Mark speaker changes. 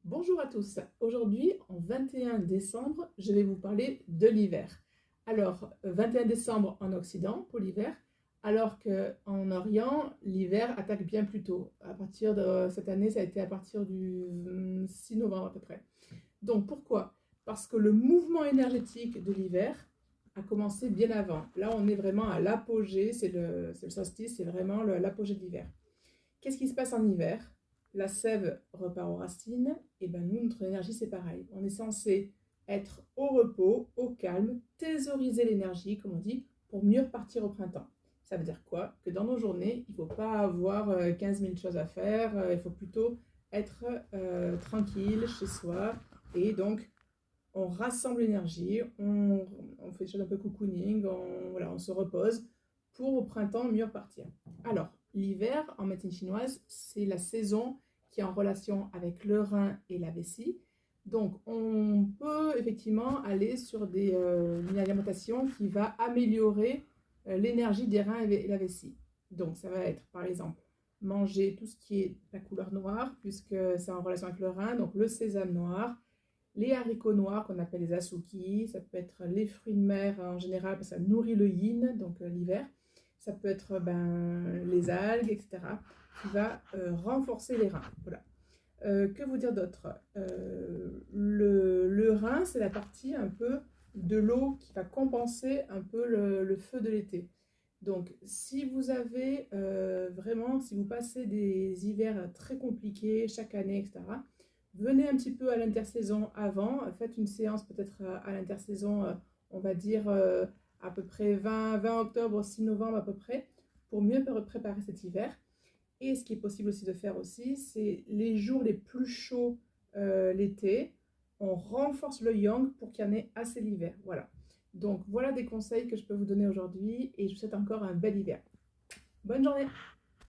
Speaker 1: Bonjour à tous. Aujourd'hui, en 21 décembre, je vais vous parler de l'hiver. Alors, 21 décembre en Occident pour l'hiver, alors qu'en Orient, l'hiver attaque bien plus tôt. À partir de cette année, ça a été à partir du 6 novembre à peu près. Donc pourquoi? Parce que le mouvement énergétique de l'hiver a commencé bien avant. Là, on est vraiment à l'apogée, c'est le solstice, c'est vraiment l'apogée de l'hiver. Qu'est-ce qui se passe en hiver? La sève repart aux racines, et ben nous, notre énergie, c'est pareil. On est censé être au repos, au calme, thésauriser l'énergie, comme on dit, pour mieux repartir au printemps. Ça veut dire quoi? Que dans nos journées, il ne faut pas avoir 15 000 choses à faire, il faut plutôt être tranquille chez soi, et donc on rassemble l'énergie, on fait des choses un peu cocooning, voilà, on se repose pour au printemps mieux repartir. Alors, l'hiver en médecine chinoise, c'est la saison qui est en relation avec le rein et la vessie. Donc, on peut effectivement aller sur une alimentation qui va améliorer l'énergie des reins et la vessie. Donc, ça va être, par exemple, manger tout ce qui est la couleur noire, puisque c'est en relation avec le rein, donc le sésame noir, les haricots noirs qu'on appelle les asuki, ça peut être les fruits de mer en général parce que ça nourrit le yin, donc l'hiver. Ça peut être les algues, etc. qui va renforcer les reins. Voilà. Que vous dire d'autre? Le rein, c'est la partie un peu de l'eau qui va compenser un peu le feu de l'été. Donc, si vous avez vraiment, si vous passez des hivers très compliqués chaque année, etc., venez un petit peu à l'intersaison avant, faites une séance peut-être à l'intersaison, on va dire à peu près 20 octobre, 6 novembre à peu près, pour mieux préparer cet hiver. Et ce qui est possible aussi de faire aussi, c'est les jours les plus chauds l'été, on renforce le yang pour qu'il y en ait assez l'hiver. Voilà. Donc voilà des conseils que je peux vous donner aujourd'hui et je vous souhaite encore un bel hiver. Bonne journée!